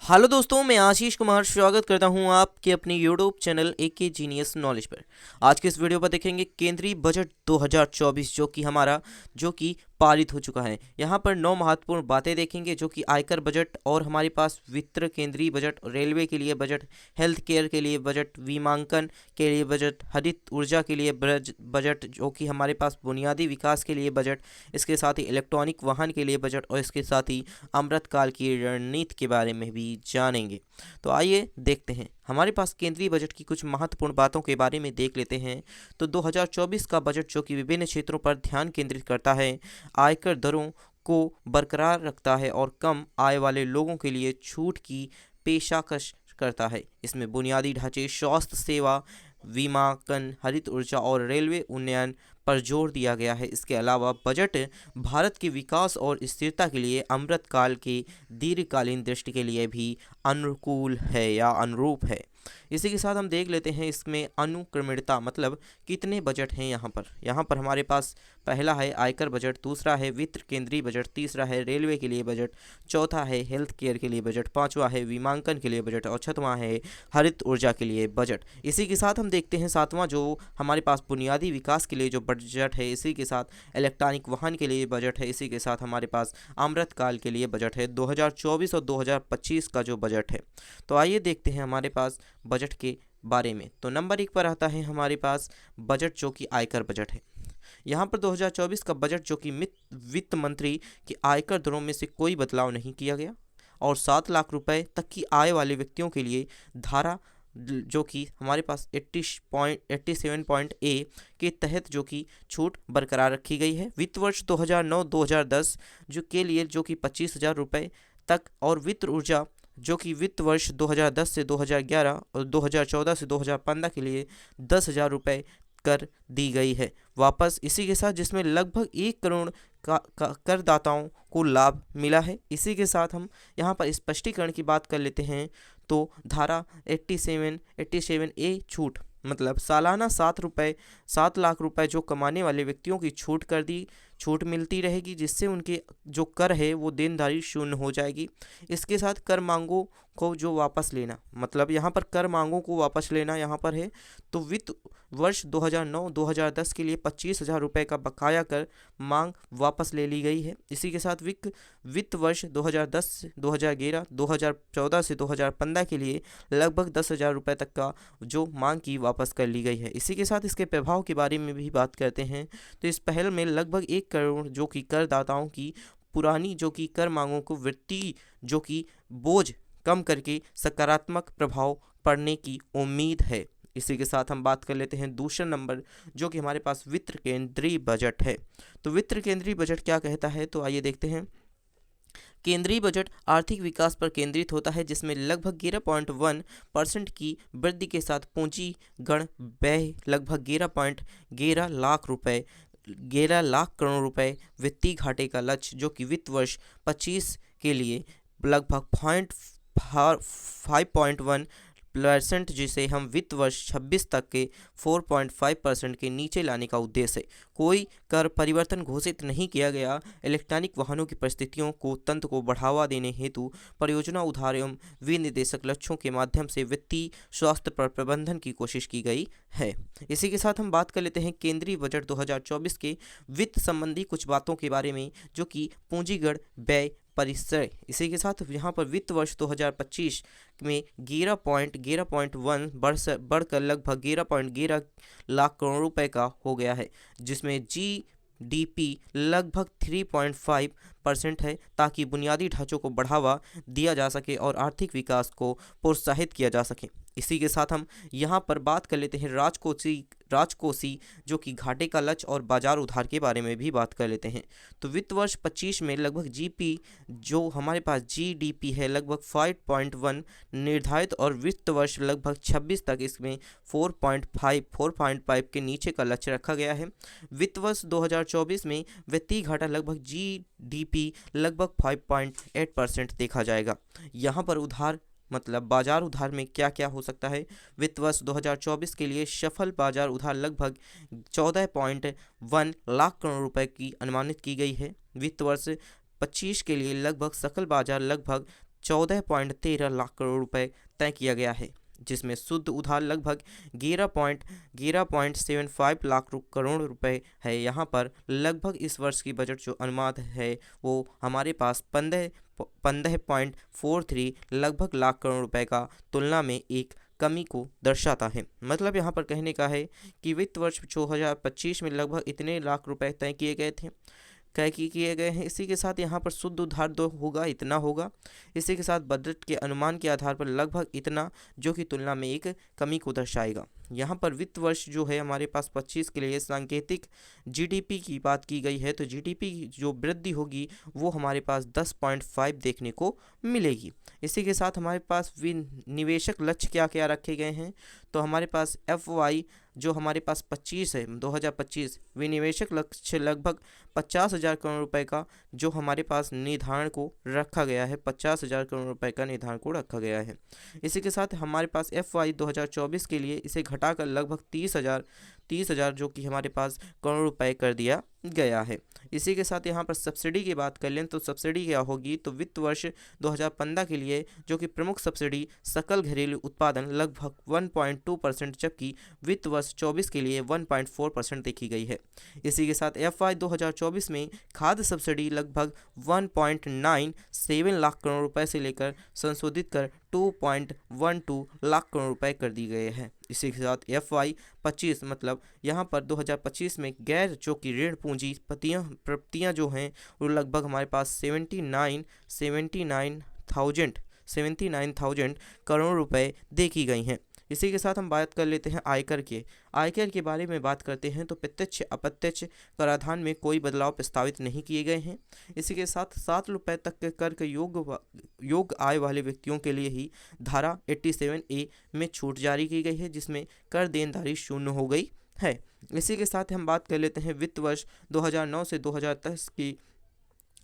Hello दोस्तों, मैं आशीष कुमार स्वागत करता हूं आपके अपने YouTube channel AK genius knowledge पर। आज के इस वीडियो पर देखेंगे केंद्रीय बजट 2024 जो कि पारित हो चुका है। यहां पर 9 महत्वपूर्ण बातें देखेंगे, जो कि आयकर बजट और हमारे पास वित्त केंद्रीय बजट, रेलवे के लिए बजट, हेल्थ केयर के लिए बजट, विमांकन के लिए बजट, हरित ऊर्जा के लिए बजट, जो कि हमारे पास बुनियादी विकास के लिए बजट, इसके साथ ही इलेक्ट्रॉनिक वाहन के लिए बजट और इसके साथ ही अमृतकाल की रणनीति के बारे में भी जानेंगे। तो आइए देखते हैं, हमारे पास केंद्रीय बजट की कुछ महत्वपूर्ण बातों के बारे में देख लेते हैं। तो 2024 का बजट, जो कि विभिन्न क्षेत्रों पर ध्यान केंद्रित करता है, आयकर दरों को बरकरार रखता है और कम आय वाले लोगों के लिए छूट की पेशकश करता है। इसमें बुनियादी ढांचे, स्वास्थ्य सेवा, विमाकन, हरित ऊर्जा और रेलवे उन्नयन पर जोर दिया गया है। इसके अलावा बजट भारत के विकास और स्थिरता के लिए अमृतकाल के दीर्घकालीन दृष्टि के लिए भी अनुकूल है या अनुरूप है। इसी के साथ हम देख लेते हैं इसमें अनुक्रमणिकता, मतलब कितने बजट हैं। यहाँ पर हमारे पास पहला है आयकर बजट, दूसरा है वित्त केंद्रीय बजट, तीसरा है रेलवे के लिए बजट, चौथा है हेल्थ केयर के लिए बजट, पांचवा है विमांकन के लिए बजट और छठवां है हरित ऊर्जा के लिए बजट। इसी के साथ हम देखते हैं सातवां, जो हमारे पास बुनियादी विकास के लिए जो बजट है। इसी के साथ इलेक्ट्रॉनिक वाहन के लिए बजट है। इसी के साथ हमारे पास अमृतकाल के लिए बजट है, 2024 और 2025 का जो बजट है। तो आइए देखते हैं हमारे पास बजट के बारे में। तो नंबर 1 पर आता है हमारे पास बजट, जो कि आयकर बजट है। यहाँ पर 2024 का बजट, जो कि वित्त मंत्री की आयकर दरों में से कोई बदलाव नहीं किया गया और 7 लाख रुपए तक की आय वाले व्यक्तियों के लिए धारा, जो कि हमारे पास 87 के तहत जो कि छूट बरकरार रखी गई है। वित्त वर्ष 2009-2010 जो कि 25,000 रुपये तक, और वित्त ऊर्जा, जो कि वित्त वर्ष 2010 से 2011 और 2014 से 2015 के लिए 10,000 रुपये कर दी गई है वापस। इसी के साथ जिसमें लगभग 1 करोड़ करदाताओं को लाभ मिला है। इसी के साथ हम यहाँ पर स्पष्टीकरण की बात कर लेते हैं। तो धारा 87 छूट, मतलब सालाना 7 लाख रुपए जो कमाने वाले व्यक्तियों की छूट मिलती रहेगी, जिससे उनके जो कर है वो देनदारी शून्य हो जाएगी। इसके साथ कर मांगों को जो वापस लेना, मतलब यहाँ पर कर मांगों को वापस लेना यहाँ पर है। तो वित्त वर्ष 2009-2010 के लिए 25,000 रुपये का बकाया कर मांग वापस ले ली गई है। इसी के साथ वित्त वर्ष 2010 से 2011, 2014 से 2015 के लिए लगभग 10,000 रुपये तक का जो मांग की वापस कर ली गई है। इसी के साथ इसके प्रभाव के बारे में भी बात करते हैं। तो इस पहल में लगभग 1 करोड़ जो कि करदाताओं की पुरानी जो कि कर मांगों को वृत्ति जो कि बोझ कम करके सकारात्मक प्रभाव पड़ने की उम्मीद है। इसी के साथ हम बात कर लेते हैं दूसरा नंबर, जो कि हमारे पास वित्त केंद्रीय बजट है। तो वित्त केंद्रीय बजट क्या कहता है, तो आइए देखते हैं। केंद्रीय बजट आर्थिक विकास पर केंद्रित होता है, जिसमें लगभग 11.1% की वृद्धि के साथ पूंजीगत व्यय लगभग 11 लाख करोड़ रुपए, वित्तीय घाटे का लक्ष्य, जो कि वित्त वर्ष 25 के लिए लगभग 5.1%, जिसे हम वित्त वर्ष 26 तक के 4.5% के नीचे लाने का उद्देश्य है। कोई कर परिवर्तन घोषित नहीं किया गया। इलेक्ट्रॉनिक वाहनों की परिस्थितियों को तंत्र को बढ़ावा देने हेतु परियोजना उधार एवं विनिर्देशक लक्ष्यों के माध्यम से वित्तीय स्वास्थ्य पर प्रबंधन की कोशिश की गई है। इसी के साथ हम बात कर लेते हैं केंद्रीय बजट 2024 के वित्त संबंधी कुछ बातों के बारे में, जो कि पूंजीगत व्यय परिसर। इसी के साथ यहाँ पर वित्त वर्ष 2025 में 11.1 बढ़कर लगभग 11.11 लाख करोड़ रुपए का हो गया है, जिसमें जीडीपी लगभग 3.5% है, ताकि बुनियादी ढांचों को बढ़ावा दिया जा सके और आर्थिक विकास को प्रोत्साहित किया जा सके। इसी के साथ हम यहाँ पर बात कर लेते हैं राजकोषीय जो कि घाटे का लक्ष्य और बाजार उधार के बारे में भी बात कर लेते हैं। तो वित्त वर्ष 25 में लगभग जीपी जो हमारे पास जीडीपी है लगभग 5.1 निर्धारित, और वित्त वर्ष लगभग 26 तक इसमें 4.5 के नीचे का लक्ष्य रखा गया है। वित्त वर्ष 2024 में वित्तीय घाटा लगभग जीडीपी लगभग 5.8% देखा जाएगा। यहाँ पर उधार, मतलब बाजार उधार में क्या क्या हो सकता है। वित्त वर्ष 2024 के लिए सफल बाजार उधार लगभग 14.1 लाख करोड़ रुपए की अनुमानित की गई है। वित्त वर्ष 25 के लिए लगभग सकल बाजार लगभग 14.13 लाख करोड़ रुपए तय किया गया है, जिसमें शुद्ध उधार लगभग 11.75 लाख करोड़ रुपए है। यहाँ पर लगभग इस वर्ष की बजट जो अनुमान है वो हमारे पास 15.43 लगभग लाख करोड़ रुपए का तुलना में एक कमी को दर्शाता है। मतलब यहाँ पर कहने का है कि वित्त वर्ष 2025 में लगभग इतने लाख रुपए तय किए गए थे, किए गए हैं। इसी के साथ यहाँ पर शुद्ध उधार दो होगा, इतना होगा। इसी के साथ बजट के अनुमान के आधार पर लगभग इतना, जो कि तुलना में एक कमी को दर्शाएगा। यहाँ पर वित्त वर्ष जो है हमारे पास 25 के लिए सांकेतिक जीडीपी की बात की गई है, तो जीडीपी की जो वृद्धि होगी वो हमारे पास 10.5 देखने को मिलेगी। इसी के साथ हमारे पास निवेशक लक्ष्य क्या क्या रखे गए हैं, तो हमारे पास FY जो हमारे पास 25 है 2025 विनिवेशक लक्ष्य लगभग 50,000 करोड़ रुपए का जो हमारे पास निर्धारण को रखा गया है, 50,000 करोड़ रुपए का निर्धारण को रखा गया है। इसी के साथ हमारे पास FY 2024 के लिए इसे घटाकर लगभग 30,000 जो कि हमारे पास करोड़ रुपए कर दिया गया है। इसी के साथ यहाँ पर सब्सिडी की बात कर लें तो सब्सिडी क्या होगी, तो वित्त वर्ष 2015 के लिए जो कि प्रमुख सब्सिडी सकल घरेलू उत्पादन लगभग 1.2%, जबकि वित्त वर्ष 24 के लिए 1.4% देखी गई है। इसी के साथ FY 2024 में खाद्य सब्सिडी लगभग 1.97 लाख करोड़ रुपए से लेकर संशोधित कर 2.12 लाख करोड़ रुपए कर दी गए हैं। इसी के साथ FY 25 मतलब यहाँ पर 2025 में गैर जो कि ऋण पूंजी प्राप्तियाँ जो हैं वो लगभग हमारे पास 79,000 करोड़ रुपए देखी गई हैं। इसी के साथ हम बात कर लेते हैं आयकर के बारे में बात करते हैं, तो प्रत्यक्ष अप्रत्यक्ष कराधान में कोई बदलाव प्रस्तावित नहीं किए गए हैं। इसी के साथ 7 रुपये तक के कर के योग्य आय वाले व्यक्तियों के लिए ही धारा 87A में छूट जारी की गई है, जिसमें कर देनदारी शून्य हो गई है। इसी के साथ हम बात कर लेते हैं वित्त वर्ष 2009 से 2010 की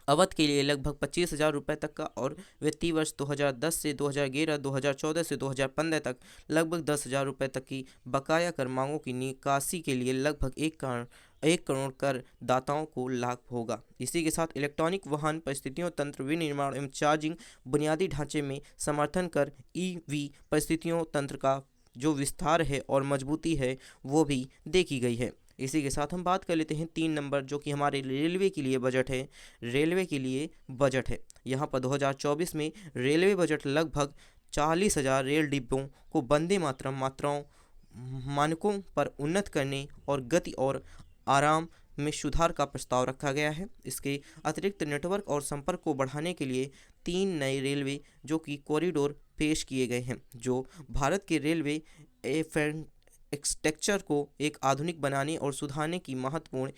अवधि के लिए लगभग 25,000 रुपये तक का, और वित्तीय वर्ष 2010 से 2011, 2014 से 2015 तक लगभग 10,000 रुपये तक की बकाया कर मांगों की निकासी के लिए लगभग 1 करोड़ कर दाताओं को लाभ होगा। इसी के साथ इलेक्ट्रॉनिक वाहन परिस्थितियों तंत्र विनिर्माण एवं चार्जिंग बुनियादी ढांचे में समर्थन कर EV परिस्थितियों तंत्र का जो विस्तार है और मजबूती है वो भी देखी गई है। इसी के साथ हम बात कर लेते हैं 3 नंबर जो कि हमारे रेलवे के लिए बजट है। यहाँ पर 2024 में रेलवे बजट लगभग 40,000 रेल डिब्बों को वंदे मातरम मानकों पर उन्नत करने और गति और आराम में सुधार का प्रस्ताव रखा गया है। इसके अतिरिक्त नेटवर्क और संपर्क को बढ़ाने के लिए 3 नए रेलवे जो कि कॉरिडोर पेश किए गए हैं, जो भारत के रेलवे स्ट्रक्चर को एक आधुनिक बनाने और सुधारने की महत्वपूर्ण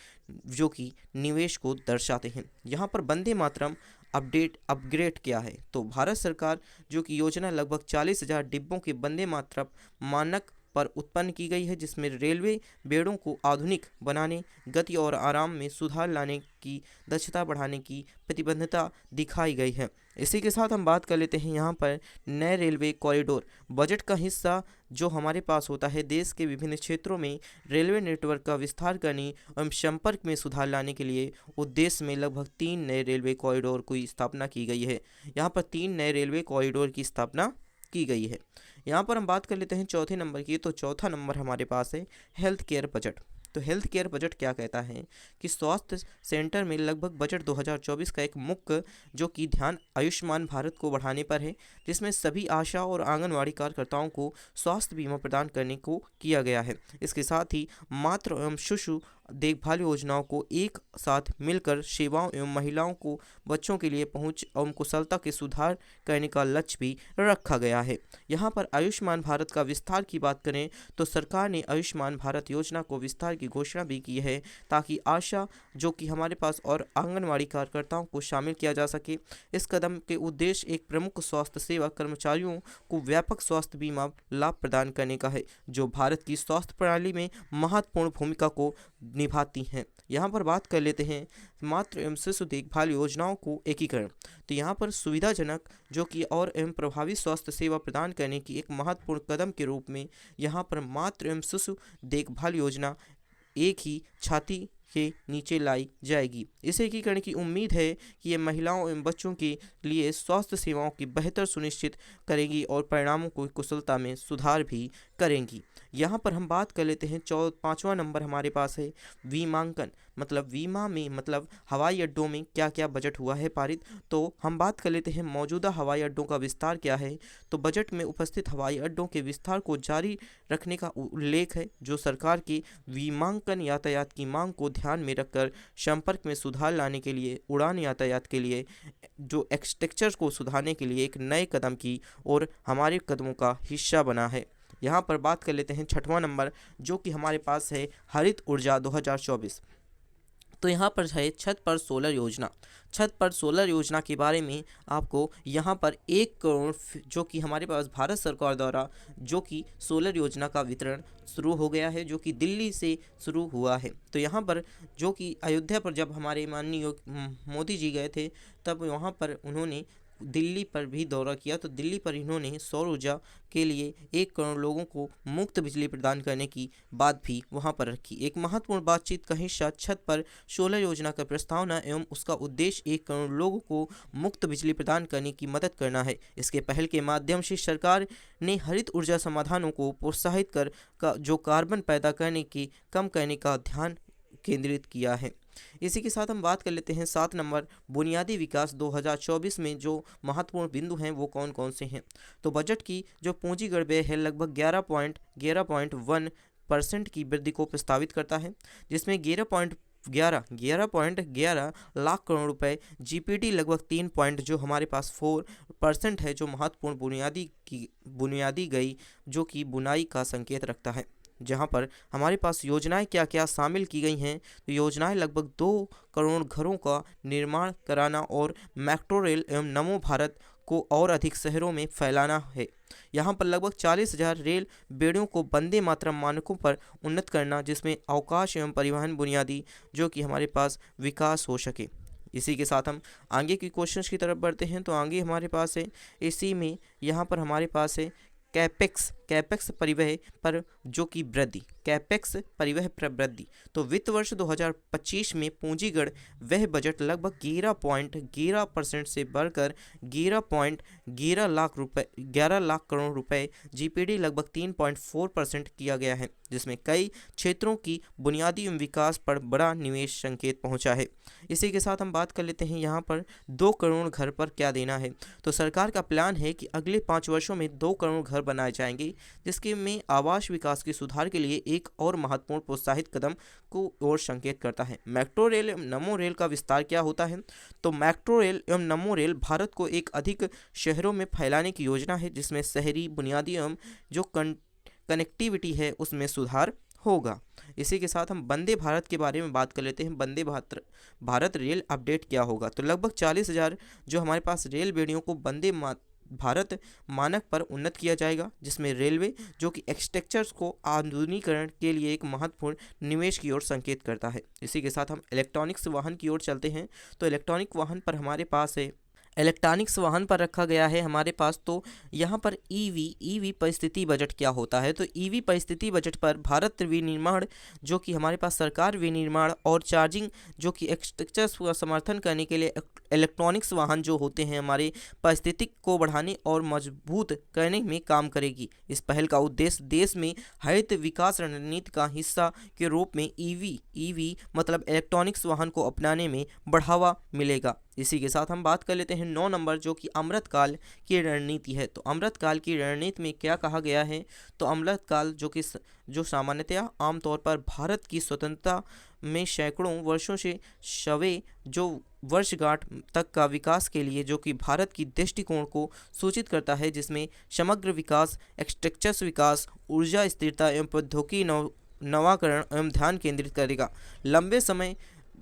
जो कि निवेश को दर्शाते हैं। यहाँ पर वंदे मातरम अपग्रेड क्या है, तो भारत सरकार जो कि योजना लगभग 40,000 डिब्बों के वंदे मातरम मानक पर उत्पन्न की गई है, जिसमें रेलवे बेड़ों को आधुनिक बनाने, गति और आराम में सुधार लाने की दक्षता बढ़ाने की प्रतिबद्धता दिखाई गई है। इसी के साथ हम बात कर लेते हैं यहाँ पर नए रेलवे कॉरिडोर बजट का हिस्सा जो हमारे पास होता है। देश के विभिन्न क्षेत्रों में रेलवे नेटवर्क का विस्तार करने एवं संपर्क में सुधार लाने के लिए उद्देश्य में लगभग 3 नए रेलवे कॉरिडोर की स्थापना की गई है। यहाँ पर 3 नए रेलवे कॉरिडोर की स्थापना की गई है। यहाँ पर हम बात कर लेते हैं चौथे नंबर की, तो चौथा नंबर हमारे पास है हेल्थ केयर बजट। तो हेल्थ केयर बजट क्या कहता है कि स्वास्थ्य सेंटर में लगभग बजट 2024 का एक मुख्य जो कि ध्यान आयुष्मान भारत को बढ़ाने पर है, जिसमें सभी आशा और आंगनवाड़ी कार्यकर्ताओं को स्वास्थ्य बीमा प्रदान करने को किया गया है। इसके साथ ही मातृ एवं शिशु देखभाल योजनाओं को एक साथ मिलकर सेवाओं एवं महिलाओं को बच्चों के लिए पहुंच एवं कुशलता के सुधार करने का लक्ष्य भी रखा गया है। यहाँ पर आयुष्मान भारत का विस्तार की बात करें तो सरकार ने आयुष्मान भारत योजना को विस्तार की घोषणा भी की है, ताकि आशा जो कि हमारे पास और आंगनवाड़ी कार्यकर्ताओं को शामिल किया जा सके। इस कदम के उद्देश्य एक प्रमुख स्वास्थ्य सेवा कर्मचारियों को व्यापक स्वास्थ्य बीमा लाभ प्रदान करने का है, जो भारत की स्वास्थ्य प्रणाली में महत्वपूर्ण भूमिका को निभाती हैं। यहाँ पर बात कर लेते हैं मातृ एवं शिशु देखभाल योजनाओं को एकीकरण। तो यहाँ पर सुविधाजनक जो कि और एवं प्रभावी स्वास्थ्य सेवा प्रदान करने की एक महत्वपूर्ण कदम के रूप में यहाँ पर मातृ एवं शिशु देखभाल योजना एक ही छाती के नीचे लाई जाएगी। इस एकीकरण की उम्मीद है कि ये महिलाओं एवं बच्चों के लिए स्वास्थ्य सेवाओं की बेहतर सुनिश्चित करेंगी और परिणामों को कुशलता में सुधार भी करेंगी। यहाँ पर हम बात कर लेते हैं 5वां नंबर हमारे पास है विमांकन, मतलब बीमा में मतलब हवाई अड्डों में क्या क्या बजट हुआ है पारित। तो हम बात कर लेते हैं मौजूदा हवाई अड्डों का विस्तार क्या है। तो बजट में उपस्थित हवाई अड्डों के विस्तार को जारी रखने का उल्लेख है, जो सरकार की विमांकन यातायात की मांग को ध्यान में रखकर संपर्क में सुधार लाने के लिए उड़ान यातायात के लिए जो एक्सटेक्चर को सुधारने के लिए एक नए कदम की और हमारे कदमों का हिस्सा बना है। यहाँ पर बात कर लेते हैं 6वां नंबर, जो कि हमारे पास है हरित ऊर्जा 2024। तो यहाँ पर है छत पर सोलर योजना। छत पर सोलर योजना के बारे में आपको यहाँ पर 1 करोड़ जो कि हमारे पास भारत सरकार द्वारा जो कि सोलर योजना का वितरण शुरू हो गया है, जो कि दिल्ली से शुरू हुआ है। तो यहाँ पर जो कि अयोध्या पर जब हमारे माननीय मोदी जी गए थे, तब वहाँ पर उन्होंने दिल्ली पर भी दौरा किया। तो दिल्ली पर इन्होंने सौर ऊर्जा के लिए 1 करोड़ लोगों को मुफ्त बिजली प्रदान करने की बात भी वहां पर रखी। एक महत्वपूर्ण बातचीत का हिस्सा छत पर सोलर योजना का प्रस्तावना एवं उसका उद्देश्य 1 करोड़ लोगों को मुफ्त बिजली प्रदान करने की मदद करना है। इसके पहल के माध्यम से सरकार ने हरित ऊर्जा समाधानों को प्रोत्साहित कर जो कार्बन पैदा करने की कम करने का ध्यान केंद्रित किया है। इसी के साथ हम बात कर लेते हैं 7 नंबर बुनियादी विकास 2024 में जो महत्वपूर्ण बिंदु हैं वो कौन कौन से हैं। तो बजट की जो पूंजीगत व्यय है लगभग 11.1% की वृद्धि को प्रस्तावित करता है, जिसमें 11.11 लाख करोड़ रुपए जीपीटी लगभग 3 जो हमारे पास 4% है, जो महत्वपूर्ण बुनियादी गई जो कि बुनाई का संकेत रखता है। जहां पर हमारे पास योजनाएं क्या क्या शामिल की गई हैं। तो योजनाएं लगभग 2 करोड़ घरों का निर्माण कराना और मेट्रो रेल एवं नमो भारत को और अधिक शहरों में फैलाना है। यहां पर लगभग 40,000 रेल बेड़ियों को वंदे मातरम मानकों पर उन्नत करना, जिसमें अवकाश एवं परिवहन बुनियादी जो कि हमारे पास विकास हो सके। इसी के साथ हम आगे की क्वेश्चंस की तरफ बढ़ते हैं। तो आगे हमारे पास है इसी में यहाँ पर हमारे पास है कैपेक्स परिवहन पर जो कि वृद्धि, कैपेक्स परिवहन पर वृद्धि। तो वित्त वर्ष 2025 में पूंजीगत वह बजट लगभग 11% से बढ़कर 11 लाख करोड़ रुपए, जीपीडी लगभग 3.4% किया गया है, जिसमें कई क्षेत्रों की बुनियादी एवं विकास पर बड़ा निवेश संकेत पहुंचा है। इसी के साथ हम बात कर लेते हैं यहाँ पर 2 करोड़ घर पर क्या देना है। तो सरकार का प्लान है कि अगले 5 वर्षों में 2 करोड़ घर बनाए जाएंगे, जिसके में आवास विकास के सुधार के लिए एक और महत्वपूर्ण प्रोत्साहित कदम को और संकेत करता है। मेट्रो रेल एवं नमो रेल का विस्तार क्या होता है। तो मेट्रो रेल एवं नमो रेल भारत को एक अधिक शहरों में फैलाने की योजना है, जिसमें शहरी बुनियादी एवं जो कनेक्टिविटी है उसमें सुधार होगा। इसी के साथ हम वंदे भारत के बारे में बात कर लेते हैं। वंदे भारत रेल अपडेट क्या होगा। तो लगभग 40,000 जो हमारे पास रेल बेड़ियों को वंदे भारत मानक पर उन्नत किया जाएगा, जिसमें रेलवे जो कि एक्सटेक्चर्स को आधुनिकीकरण के लिए एक महत्वपूर्ण निवेश की ओर संकेत करता है। इसी के साथ हम इलेक्ट्रॉनिक्स वाहन की ओर चलते हैं। तो इलेक्ट्रॉनिक वाहन पर हमारे पास है इलेक्ट्रॉनिक्स वाहन पर रखा गया है हमारे पास। तो यहाँ पर ईवी परिस्थिति बजट क्या होता है। तो ईवी परिस्थिति बजट पर भारत विनिर्माण जो कि हमारे पास सरकार विनिर्माण और चार्जिंग जो कि एक्सटेक्चर्स का समर्थन करने के लिए इलेक्ट्रॉनिक्स वाहन जो होते हैं हमारे पारिस्थितिक को बढ़ाने और मजबूत करने में काम करेगी। इस पहल का उद्देश्य देश में हरित विकास रणनीति का हिस्सा के रूप में ईवी मतलब इलेक्ट्रॉनिक्स वाहन को अपनाने में बढ़ावा मिलेगा। इसी के साथ हम बात कर लेते हैं 9 नंबर जो कि अमृतकाल की रणनीति है। तो अमृतकाल की रणनीति में क्या कहा गया है। तो अमृतकाल जो सामान्यतया आमतौर पर भारत की स्वतंत्रता में सैकड़ों वर्षों से शवे जो वर्षगांठ तक का विकास के लिए जो कि भारत की दृष्टिकोण को सूचित करता है, जिसमें समग्र विकास, एक्सटेक्चर्स विकास, ऊर्जा स्थिरता एवं प्रौद्योगिकी नवाकरण एवं ध्यान केंद्रित करेगा। लंबे समय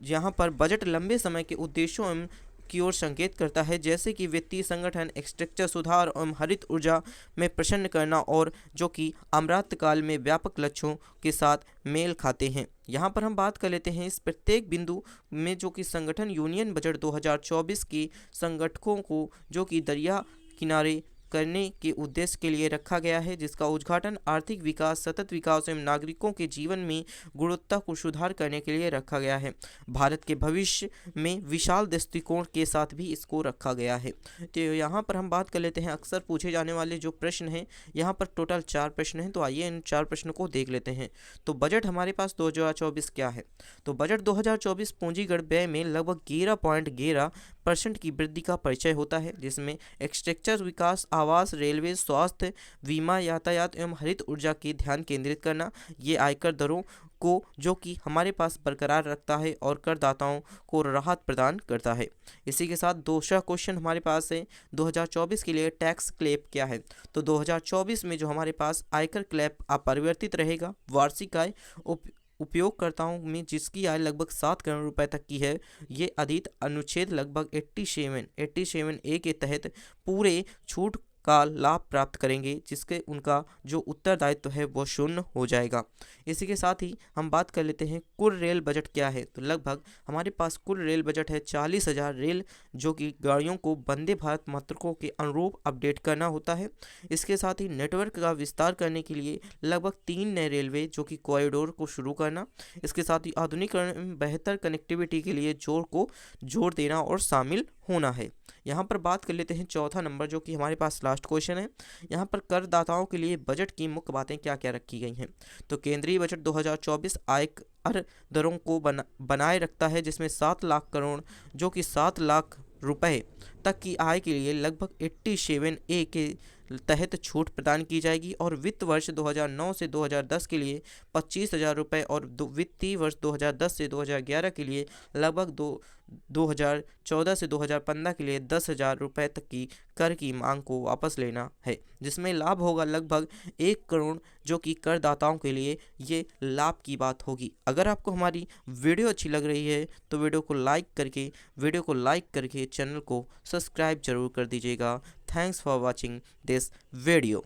यहाँ पर बजट लंबे समय के उद्देश्यों एवं की ओर संकेत करता है, जैसे कि वित्तीय संगठन, एक्सट्रैक्चर सुधार एवं हरित ऊर्जा में प्रसन्न करना और जो कि अमृतकाल में व्यापक लक्ष्यों के साथ मेल खाते हैं। यहाँ पर हम बात कर लेते हैं इस प्रत्येक बिंदु में जो कि संगठन यूनियन बजट 2024 के संगठकों को जो कि दरिया किनारे करने के उद्देश्य के लिए रखा गया है, जिसका उद्घाटन आर्थिक विकास, सतत विकास एवं नागरिकों के जीवन में गुणवत्ता को सुधार करने के लिए रखा गया है। भारत के भविष्य में विशाल दृष्टिकोण के साथ भी इसको रखा गया है। तो यहाँ पर हम बात कर लेते हैं अक्सर पूछे जाने वाले जो प्रश्न हैं। यहाँ पर टोटल 4 प्रश्न हैं, तो आइए इन 4 प्रश्नों को देख लेते हैं। तो बजट हमारे पास 2024 क्या है? तो बजट 2024 पूंजीगत व्यय में लगभग 11.11% की वृद्धि का परिचय होता है, जिसमें एक्सटेक्चर विकास, आवास, रेलवे, स्वास्थ्य, बीमा, यातायात एवं हरित ऊर्जा की ध्यान केंद्रित करना, ये आयकर दरों को जो कि हमारे पास बरकरार रखता है और करदाताओं को राहत प्रदान करता है। इसी के साथ दूसरा क्वेश्चन हमारे पास है 2024 के लिए टैक्स क्लैब क्या है? तो 2024 में जो हमारे पास आयकर क्लैब अपरिवर्तित रहेगा। वार्षिक आय उपयोगकर्ताओं में जिसकी आय लगभग 7 करोड़ रुपए तक की है, ये अधिक अनुच्छेद लगभग 87A के तहत पूरे छूट का लाभ प्राप्त करेंगे, जिसके उनका जो उत्तरदायित्व है वो शून्य हो जाएगा। इसी के साथ ही हम बात कर लेते हैं कुल रेल बजट क्या है? तो लगभग हमारे पास कुल रेल बजट है 40,000 रेल, जो कि गाड़ियों को वंदे भारत मातृकों के अनुरूप अपडेट करना होता है। इसके साथ ही नेटवर्क का विस्तार करने के लिए लगभग 3 नए रेलवे जो कि कॉरिडोर को शुरू करना। इसके साथ ही आधुनिकीकरण में बेहतर कनेक्टिविटी के लिए जोर देना और शामिल होना है। यहाँ पर बात कर लेते हैं चौथा नंबर, जो कि हमारे पास लास्ट क्वेश्चन है। यहाँ पर करदाताओं के लिए बजट की मुख्य बातें क्या क्या रखी गई हैं? तो केंद्रीय बजट 2024 आयकर दरों को बनाए रखता है, जिसमें 7 लाख करोड़ जो कि 7 लाख रुपए तक की आय के लिए लगभग 87A के तहत छूट प्रदान की जाएगी, और वित्त वर्ष 2009 से 2010 के लिए 25,000 रुपये और वित्तीय वर्ष 2010 से 2011 के लिए लगभग 2014 से 2015 के लिए 10,000 रुपये तक की कर की मांग को वापस लेना है, जिसमें लाभ होगा लगभग 1 करोड़, जो कि करदाताओं के लिए ये लाभ की बात होगी। अगर आपको हमारी वीडियो अच्छी लग रही है तो वीडियो को लाइक करके चैनल को सब्सक्राइब जरूर कर दीजिएगा। Thanks for watching this video.